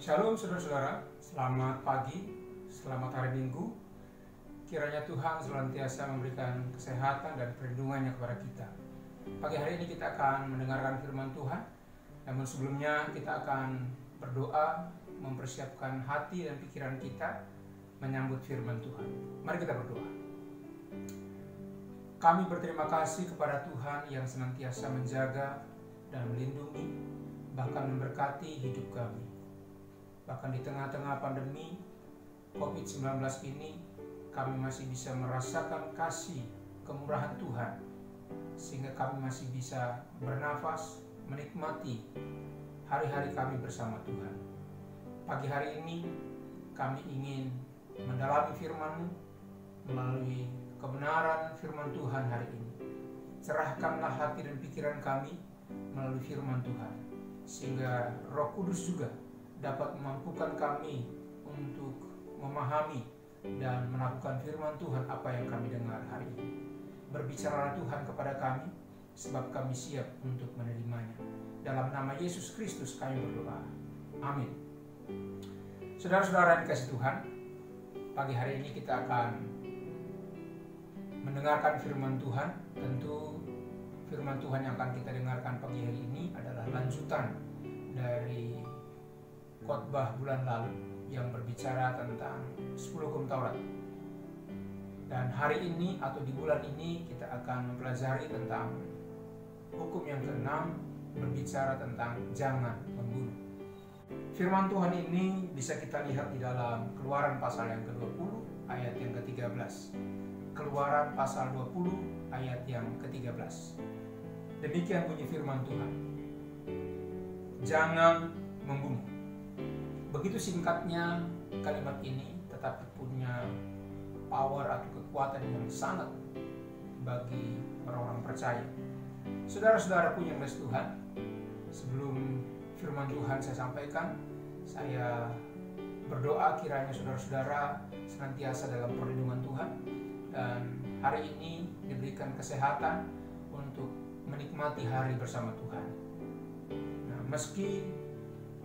Shalom saudara-saudara, selamat pagi, selamat hari Minggu. Kiranya Tuhan senantiasa memberikan kesehatan dan perlindungannya kepada kita. Pagi hari ini kita akan mendengarkan firman Tuhan. Namun sebelumnya kita akan berdoa, mempersiapkan hati dan pikiran kita menyambut firman Tuhan. Mari kita berdoa. Kami berterima kasih kepada Tuhan yang senantiasa menjaga dan melindungi, bahkan memberkati hidup kami. Bahkan di tengah-tengah pandemi COVID-19 ini, kami masih bisa merasakan kasih kemurahan Tuhan, sehingga kami masih bisa bernafas, menikmati hari-hari kami bersama Tuhan. Pagi hari ini kami ingin mendalami firman-Mu melalui kebenaran firman Tuhan hari ini. Cerahkanlah hati dan pikiran kami melalui firman Tuhan, sehingga Roh Kudus juga dapat memampukan kami untuk memahami dan melakukan firman Tuhan apa yang kami dengar hari ini. Berbicaralah Tuhan kepada kami, sebab kami siap untuk menerimanya. Dalam nama Yesus Kristus kami berdoa. Amin. Saudara-saudara yang dikasihi Tuhan, pagi hari ini kita akan mendengarkan firman Tuhan. Tentu firman Tuhan yang akan kita dengarkan pagi hari ini adalah lanjutan dari khotbah bulan lalu yang berbicara tentang 10 hukum Taurat. Dan hari ini atau di bulan ini kita akan mempelajari tentang hukum yang ke-6, berbicara tentang jangan membunuh. Firman Tuhan ini bisa kita lihat di dalam Keluaran pasal yang ke-20 ayat yang ke-13. Keluaran pasal 20 ayat yang ke-13. Demikian bunyi firman Tuhan. Jangan membunuh. Begitu singkatnya kalimat ini, tetapi punya power atau kekuatan yang sangat bagi orang-orang percaya. Saudara-saudara punya kasih Tuhan, sebelum firman Tuhan saya sampaikan, saya berdoa kiranya saudara-saudara senantiasa dalam perlindungan Tuhan dan hari ini diberikan kesehatan untuk menikmati hari bersama Tuhan. Nah, meski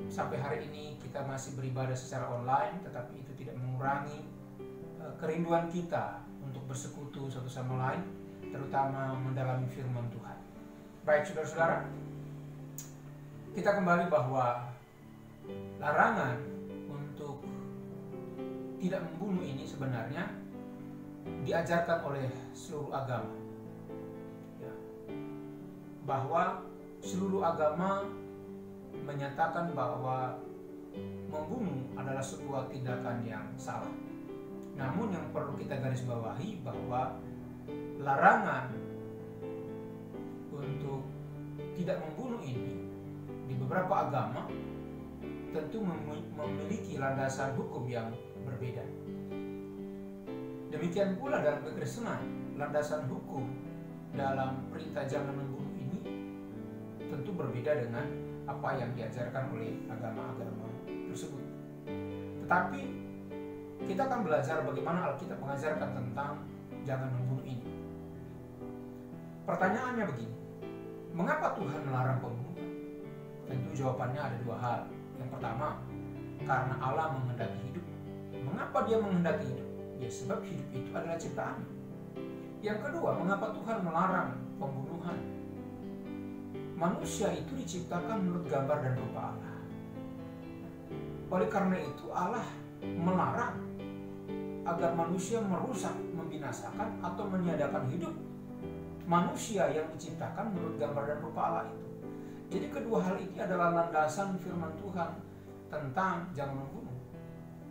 sampai hari ini kita masih beribadah secara online, tetapi itu tidak mengurangi kerinduan kita untuk bersekutu satu sama lain, terutama mendalami firman Tuhan. Baik saudara-saudara, kita kembali bahwa larangan untuk tidak membunuh ini sebenarnya diajarkan oleh seluruh agama, ya, bahwa seluruh agama menyatakan bahwa membunuh adalah sebuah tindakan yang salah. Namun yang perlu kita garis bawahi bahwa larangan untuk tidak membunuh ini di beberapa agama tentu memiliki landasan hukum yang berbeda. Demikian pula dalam kekristenan, landasan hukum dalam perintah jangan membunuh ini tentu berbeda dengan apa yang diajarkan oleh agama-agama tersebut. Tetapi kita akan belajar bagaimana Alkitab mengajarkan tentang jangan membunuh ini. Pertanyaannya begini, mengapa Tuhan melarang pembunuhan? Tentu jawabannya ada dua hal. Yang pertama, karena Allah menghendaki hidup. Mengapa dia menghendaki hidup? Ya sebab hidup itu adalah ciptaan. Yang kedua, mengapa Tuhan melarang pembunuhan? Manusia itu diciptakan menurut gambar dan rupa Allah. Oleh karena itu Allah melarang agar manusia merusak, membinasakan atau meniadakan hidup manusia yang diciptakan menurut gambar dan rupa Allah itu. Jadi kedua hal ini adalah landasan firman Tuhan tentang jangan membunuh.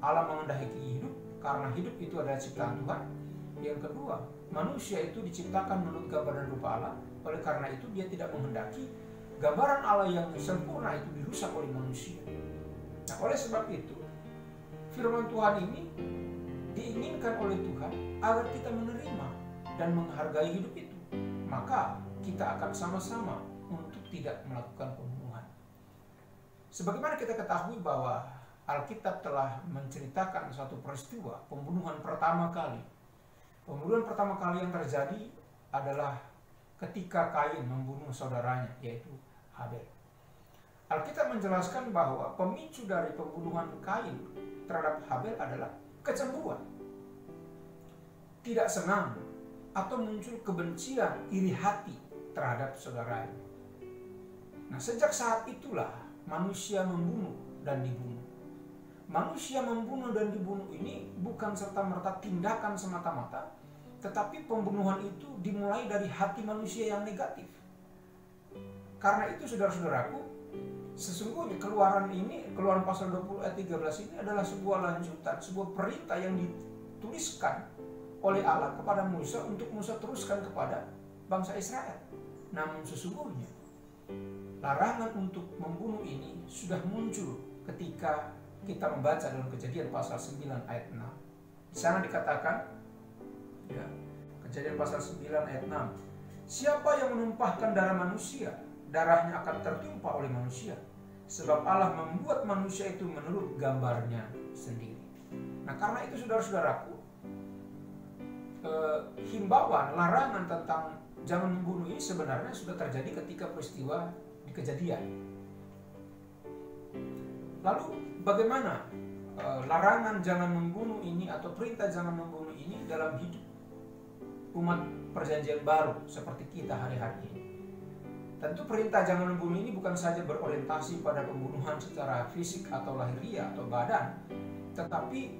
Allah menghendaki hidup karena hidup itu adalah ciptaan Tuhan. Yang kedua, manusia itu diciptakan menurut gambar dan rupa Allah. Oleh karena itu dia tidak menghendaki gambaran Allah yang sempurna itu dirusak oleh manusia. Nah, oleh sebab itu firman Tuhan ini diinginkan oleh Tuhan agar kita menerima dan menghargai hidup itu. Maka kita akan sama-sama untuk tidak melakukan pembunuhan. Sebagaimana kita ketahui bahwa Alkitab telah menceritakan suatu peristiwa pembunuhan pertama kali. Pembunuhan pertama kali yang terjadi adalah ketika Kain membunuh saudaranya, yaitu Habel. Alkitab menjelaskan bahwa pemicu dari pembunuhan Kain terhadap Habel adalah kecemburuan, tidak senang, atau muncul kebencian, iri hati terhadap saudaranya. Nah, sejak saat itulah manusia membunuh dan dibunuh. Manusia membunuh dan dibunuh ini bukan serta-merta tindakan semata-mata, tetapi pembunuhan itu dimulai dari hati manusia yang negatif. Karena itu saudara-saudaraku, sesungguhnya Keluaran pasal 20 ayat 13 ini adalah sebuah lanjutan, sebuah perintah yang dituliskan oleh Allah kepada Musa untuk Musa teruskan kepada bangsa Israel. Namun sesungguhnya larangan untuk membunuh ini sudah muncul ketika kita membaca dalam Kejadian pasal 9 ayat 6. Di sana dikatakan, ya, Kejadian pasal 9 ayat 6, siapa yang menumpahkan darah manusia, darahnya akan tertumpah oleh manusia, sebab Allah membuat manusia itu menurut gambarnya sendiri. Nah, karena itu saudara-saudaraku, himbauan, larangan tentang jangan membunuh ini sebenarnya sudah terjadi ketika peristiwa di Kejadian. Lalu bagaimana larangan jangan membunuh ini atau perintah jangan membunuh ini dalam hidup umat perjanjian baru seperti kita hari-hari ini? Tentu perintah jangan membunuh ini bukan saja berorientasi pada pembunuhan secara fisik atau lahiriah atau badan, tetapi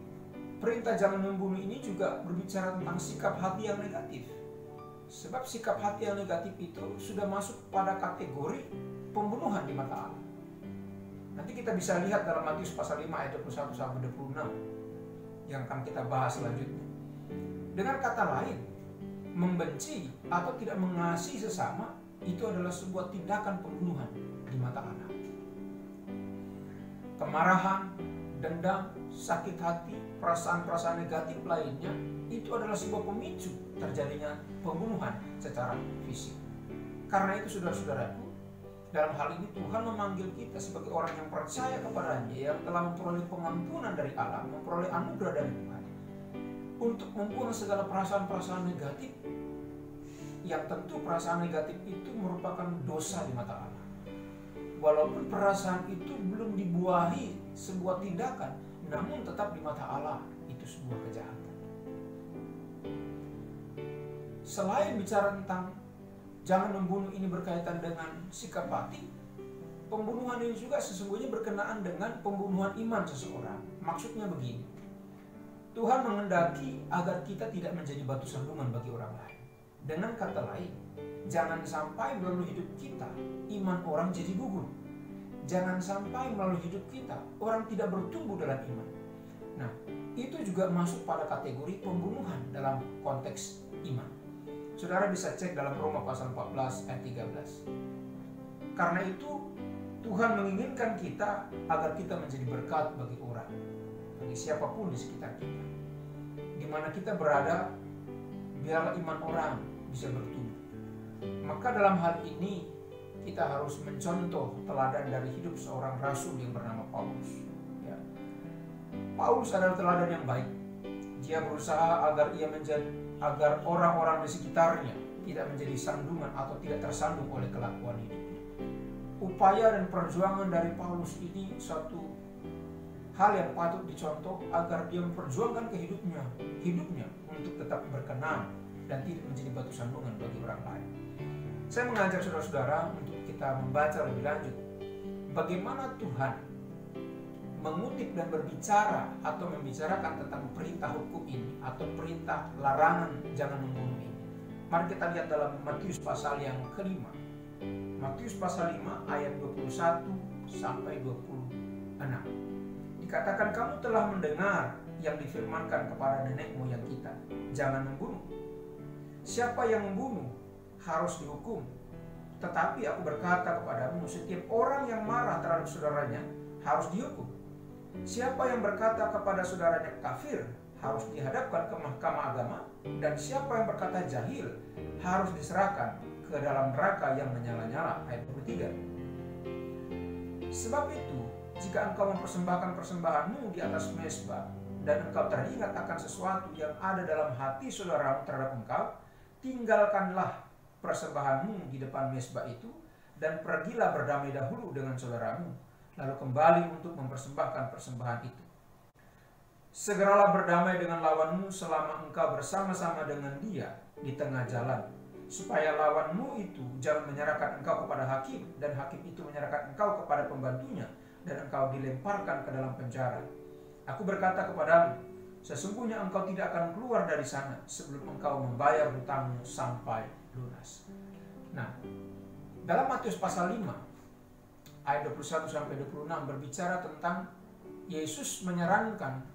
perintah jangan membunuh ini juga berbicara tentang sikap hati yang negatif. Sebab sikap hati yang negatif itu sudah masuk pada kategori pembunuhan di mata Allah. Nanti kita bisa lihat dalam Matius pasal 5 ayat 21 sampai 26 yang akan kita bahas selanjutnya. Dengan kata lain, membenci atau tidak mengasihi sesama itu adalah sebuah tindakan pembunuhan di mata Allah. Kemarahan, dendam, sakit hati, perasaan-perasaan negatif lainnya itu adalah sebuah pemicu terjadinya pembunuhan secara fisik. Karena itu saudara-saudaraku, dalam hal ini Tuhan memanggil kita sebagai orang yang percaya kepadanya, yang telah memperoleh pengampunan dari Allah, memperoleh anugerah dari Tuhan, untuk membuang segala perasaan-perasaan negatif, yang tentu perasaan negatif itu merupakan dosa di mata Allah. Walaupun perasaan itu belum dibuahi sebuah tindakan, namun tetap di mata Allah itu sebuah kejahatan. Selain bicara tentang jangan membunuh ini berkaitan dengan sikap hati, pembunuhan ini juga sesungguhnya berkenaan dengan pembunuhan iman seseorang. Maksudnya begini, Tuhan menghendaki agar kita tidak menjadi batu sandungan bagi orang lain. Dengan kata lain, jangan sampai melalui hidup kita iman orang jadi gugur. Jangan sampai melalui hidup kita orang tidak bertumbuh dalam iman. Nah, itu juga masuk pada kategori pembunuhan dalam konteks iman. Saudara bisa cek dalam Roma pasal 14 ayat 13. Karena itu Tuhan menginginkan kita agar kita menjadi berkat bagi orang, bagi siapapun di sekitar kita. Di mana kita berada, biarlah iman orang bisa bertumbuh. Maka dalam hal ini kita harus mencontoh teladan dari hidup seorang rasul yang bernama Paulus. Ya. Paulus adalah teladan yang baik. Dia berusaha agar orang-orang di sekitarnya tidak menjadi sandungan atau tidak tersandung oleh kelakuan hidupnya. Upaya dan perjuangan dari Paulus ini suatu hal yang patut dicontoh agar dia memperjuangkan hidupnya untuk tetap berkenan dan tidak menjadi batu sandungan bagi orang lain. Saya mengajak saudara-saudara untuk kita membaca lebih lanjut bagaimana Tuhan mengutip dan berbicara atau membicarakan tentang perintah hukum ini atau perintah larangan jangan membunuh ini. Mari kita lihat dalam Matius pasal yang kelima. Matius pasal 5 ayat 21 sampai 26. Dikatakan, kamu telah mendengar yang difirmankan kepada nenek moyang kita, jangan membunuh. Siapa yang membunuh harus dihukum. Tetapi aku berkata kepadamu, setiap orang yang marah terhadap saudaranya harus dihukum. Siapa yang berkata kepada saudaranya kafir harus dihadapkan ke mahkamah agama, dan siapa yang berkata jahil harus diserahkan ke dalam neraka yang menyala-nyala. Ayat 23. Sebab itu, jika engkau mempersembahkan persembahanmu di atas mezbah dan engkau teringat akan sesuatu yang ada dalam hati saudaramu terhadap engkau, tinggalkanlah persembahanmu di depan mezbah itu dan pergilah berdamai dahulu dengan saudaramu, lalu kembali untuk mempersembahkan persembahan itu. Segeralah berdamai dengan lawanmu selama engkau bersama-sama dengan dia di tengah jalan, supaya lawanmu itu jangan menyerahkan engkau kepada hakim, dan hakim itu menyerahkan engkau kepada pembantunya, dan engkau dilemparkan ke dalam penjara. Aku berkata kepadamu, sesungguhnya engkau tidak akan keluar dari sana sebelum engkau membayar hutangmu sampai lunas. Nah, dalam Matius pasal 5 ayat 21-26 berbicara tentang Yesus menyarankan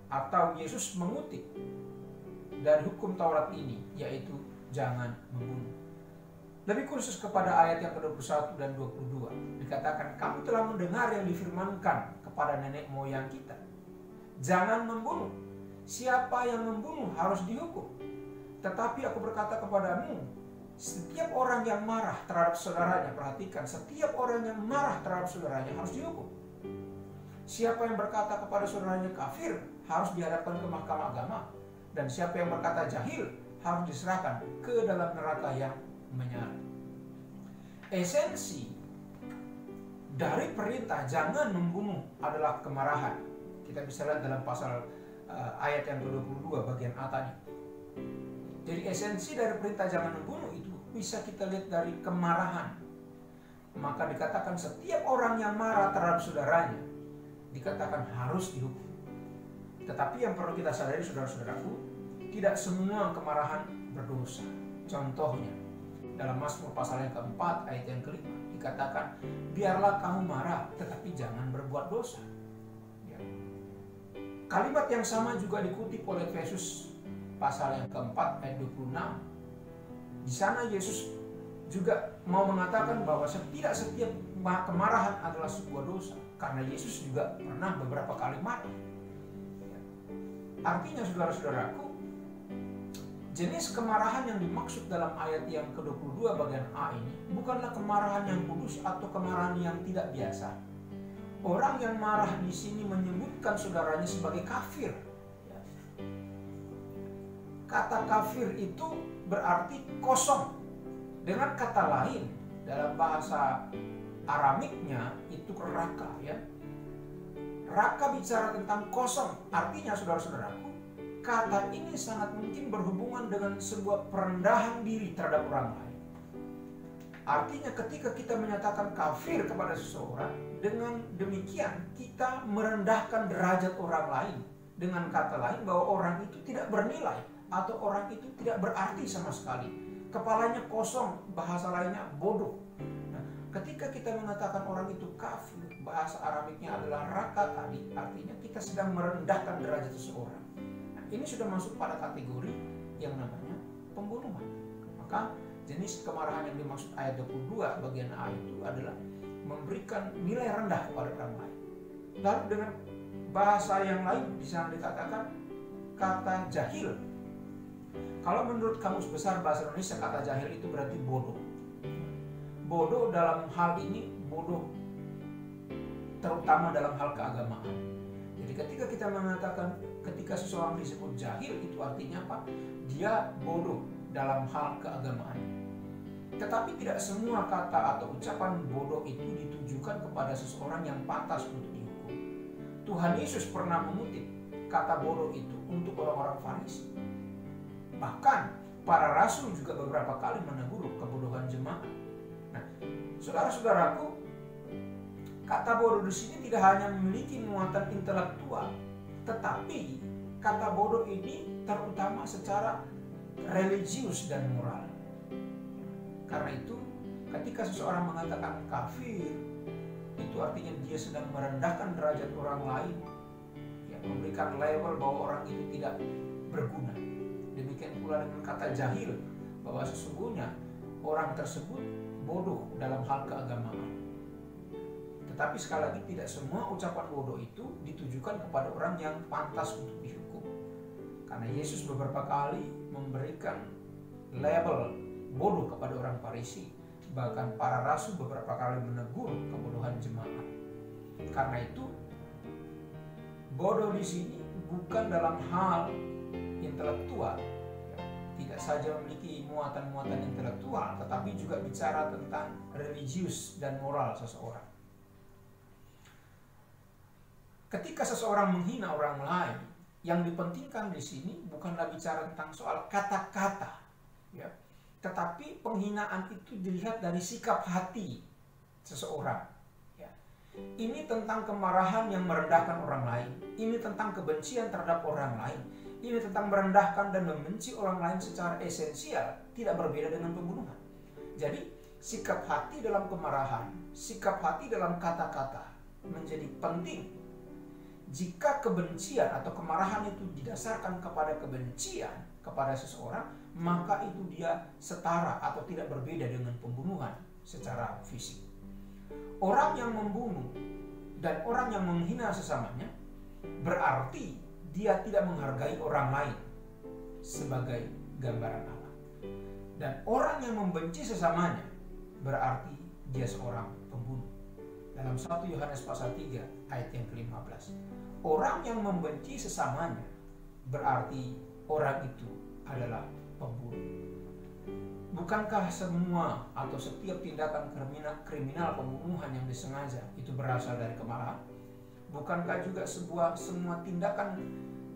atau Yesus mengutip dari hukum Taurat ini, yaitu jangan membunuh. Lebih khusus kepada ayat yang ke-21 dan 22, dikatakan, kamu telah mendengar yang difirmankan kepada nenek moyang kita, jangan membunuh. Siapa yang membunuh harus dihukum. Tetapi aku berkata kepadamu, setiap orang yang marah terhadap saudaranya, perhatikan, setiap orang yang marah terhadap saudaranya harus dihukum. Siapa yang berkata kepada saudaranya kafir harus dihadapkan ke mahkamah agama, dan siapa yang berkata jahil harus diserahkan ke dalam neraka yang menyala. Esensi dari perintah jangan membunuh adalah kemarahan. Kita bisa lihat dalam pasal ayat yang ke-22 bagian A tadi. Jadi esensi dari perintah jangan membunuh itu bisa kita lihat dari kemarahan. Maka dikatakan setiap orang yang marah terhadap saudaranya dikatakan harus dihukum. Tetapi yang perlu kita sadari, saudara-saudaraku, tidak semua kemarahan berdosa. Contohnya, dalam Mazmur pasal yang keempat ayat yang kelima dikatakan, biarlah kamu marah tetapi jangan berbuat dosa. Ya. Kalimat yang sama juga dikutip oleh Efesus pasal yang keempat ayat 26. Di sana Yesus juga mau mengatakan bahwa tidak setiap kemarahan adalah sebuah dosa, karena Yesus juga pernah beberapa kali marah. Artinya, saudara-saudaraku, jenis kemarahan yang dimaksud dalam ayat yang ke-22 bagian A ini bukanlah kemarahan yang kudus atau kemarahan yang tidak biasa. Orang yang marah di sini menyebutkan saudaranya sebagai kafir. Kata kafir itu berarti kosong. Dengan kata lain, dalam bahasa Aramiknya itu raka, ya. Raka bicara tentang kosong. Artinya, saudara-saudaraku, kata ini sangat mungkin berhubungan dengan sebuah perendahan diri terhadap orang lain. Artinya ketika kita menyatakan kafir kepada seseorang, dengan demikian kita merendahkan derajat orang lain. Dengan kata lain, bahwa orang itu tidak bernilai atau orang itu tidak berarti sama sekali. Kepalanya kosong, bahasa lainnya bodoh. Nah, ketika kita mengatakan orang itu kafir, bahasa Aramiknya adalah raka tadi, artinya kita sedang merendahkan derajat seseorang. Nah, ini sudah masuk pada kategori yang namanya pembunuhan. Maka jenis kemarahan yang dimaksud ayat 22 bagian A itu adalah memberikan nilai rendah kepada orang lain. Lalu dengan bahasa yang lain di sana dikatakan kata jahil. Kalau menurut Kamus Besar Bahasa Indonesia, kata jahil itu berarti bodoh. Bodoh dalam hal ini, bodoh terutama dalam hal keagamaan. Jadi ketika kita mengatakan, ketika seseorang disebut jahil, itu artinya apa? Dia bodoh dalam hal keagamaan. Tetapi tidak semua kata atau ucapan bodoh itu ditujukan kepada seseorang yang pantas untuk dihukum. Tuhan Yesus pernah mengutip kata bodoh itu untuk orang-orang Farisi. Bahkan para rasul juga beberapa kali menegur kebodohan jemaat. Nah, saudara-saudaraku, kata bodoh di sini tidak hanya memiliki muatan intelektual, tetapi kata bodoh ini terutama secara religius dan moral. Karena itu, ketika seseorang mengatakan kafir, itu artinya dia sedang merendahkan derajat orang lain, ya, memberikan label bahwa orang itu tidak berguna. Demikian pula dengan kata jahil, bahwa sesungguhnya orang tersebut bodoh dalam hal keagamaan. Tetapi sekali lagi, tidak semua ucapan bodoh itu ditujukan kepada orang yang pantas untuk dihukum. Karena Yesus beberapa kali memberikan label bodoh kepada orang Farisi. Bahkan para rasul beberapa kali menegur kebodohan jemaat. Karena itu, bodoh di sini bukan dalam hal intelektual, tidak saja memiliki muatan-muatan intelektual, tetapi juga bicara tentang religius dan moral seseorang. Ketika seseorang menghina orang lain, yang dipentingkan di sini bukanlah bicara tentang soal kata-kata, ya, tetapi penghinaan itu dilihat dari sikap hati seseorang. Ya. Ini tentang kemarahan yang merendahkan orang lain. Ini tentang kebencian terhadap orang lain. Ini tentang merendahkan dan membenci orang lain secara esensial, tidak berbeda dengan pembunuhan. Jadi, sikap hati dalam kemarahan, sikap hati dalam kata-kata menjadi penting. Jika kebencian atau kemarahan itu didasarkan kepada kebencian kepada seseorang, maka itu dia setara atau tidak berbeda dengan pembunuhan secara fisik. Orang yang membunuh dan orang yang menghina sesamanya berarti dia tidak menghargai orang lain sebagai gambaran Allah. Dan orang yang membenci sesamanya berarti dia seorang pembunuh. Dalam 1 Yohanes pasal 3 ayat yang ke-15. Orang yang membenci sesamanya berarti orang itu adalah pembunuh. Bukankah semua atau setiap tindakan kriminal pembunuhan yang disengaja itu berasal dari kemarahan? Bukankah juga semua tindakan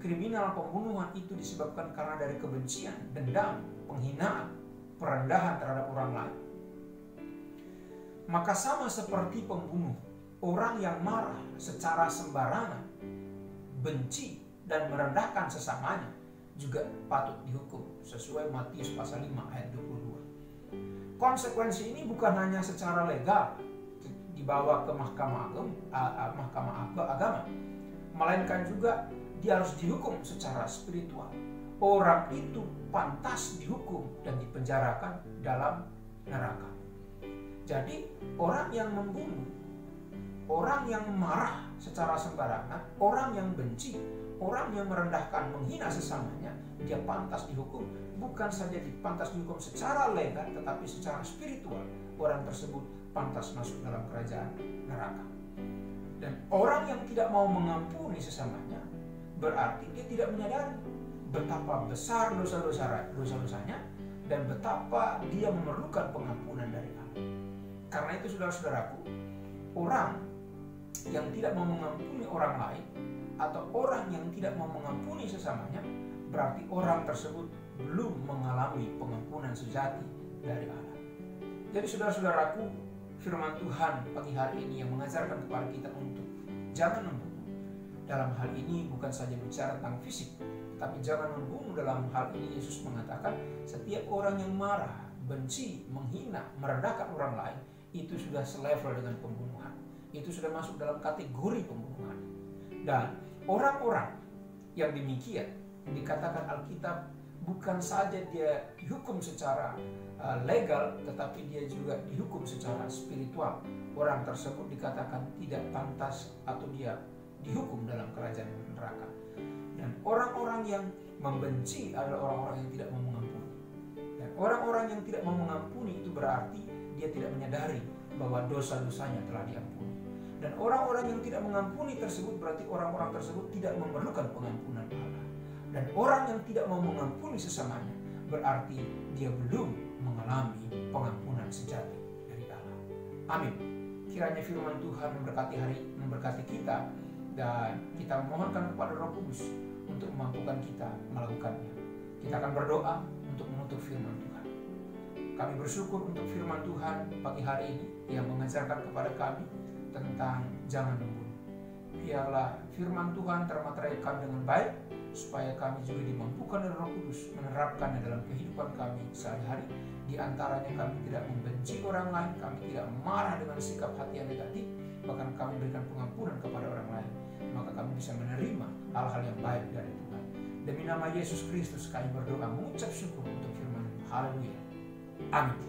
kriminal pembunuhan itu disebabkan karena dari kebencian, dendam, penghinaan, perendahan terhadap orang lain? Maka sama seperti pembunuh, orang yang marah secara sembarangan, benci dan merendahkan sesamanya juga patut dihukum sesuai Matius pasal 5 ayat 22. Konsekuensi ini bukan hanya secara legal dibawa ke mahkamah agama, melainkan juga dia harus dihukum secara spiritual. Orang itu pantas dihukum dan dipenjarakan dalam neraka. Jadi orang yang membunuh, orang yang marah secara sembarangan, orang yang benci, orang yang merendahkan, menghina sesamanya, dia pantas dihukum. Bukan saja pantas dihukum secara legal, tetapi secara spiritual. Orang tersebut pantas masuk dalam kerajaan neraka. Dan orang yang tidak mau mengampuni sesamanya, berarti dia tidak menyadari betapa besar dosa-dosanya dan betapa dia memerlukan pengampunan dari Allah. Karena itu saudara-saudaraku, orang yang tidak mau mengampuni orang lain atau orang yang tidak mau mengampuni sesamanya, berarti orang tersebut belum mengalami pengampunan sejati dari Allah. Jadi saudara-saudaraku, firman Tuhan pagi hari ini yang mengajarkan kepada kita untuk jangan membunuh. Dalam hal ini bukan saja bicara tentang fisik, tapi jangan membunuh. Dalam hal ini Yesus mengatakan setiap orang yang marah, benci, menghina, merendahkan orang lain, itu sudah selevel dengan pembunuhan. Itu sudah masuk dalam kategori pembunuhan. Dan orang-orang yang demikian dikatakan Alkitab bukan saja dia dihukum secara legal, tetapi dia juga dihukum secara spiritual. Orang tersebut dikatakan tidak pantas atau dia dihukum dalam kerajaan neraka. Dan orang-orang yang membenci adalah orang-orang yang tidak mau mengampuni. Dan orang-orang yang tidak mau mengampuni itu berarti dia tidak menyadari bahwa dosa-dosanya telah diampuni. Dan orang-orang yang tidak mengampuni tersebut berarti orang-orang tersebut tidak memerlukan pengampunan Allah. Dan orang yang tidak mau mengampuni sesamanya berarti dia belum mengalami pengampunan sejati dari Allah. Amin. Kiranya firman Tuhan memberkati kita, dan kita memohonkan kepada Roh Kudus untuk memampukan kita melakukannya. Kita akan berdoa untuk menutup firman Tuhan. Kami bersyukur untuk firman Tuhan pagi hari ini yang mengajarkan kepada kami tentang jangan membunuh. Biarlah firman Tuhan termateraikan dengan baik, supaya kami juga dimampukan oleh Roh Kudus menerapkannya dalam kehidupan kami sehari-hari. Di antaranya kami tidak membenci orang lain, kami tidak marah dengan sikap hati yang negatif, bahkan kami berikan pengampunan kepada orang lain. Maka kami bisa menerima hal-hal yang baik dari Tuhan. Demi nama Yesus Kristus kami berdoa mengucap syukur untuk firman. Haleluya. Amin.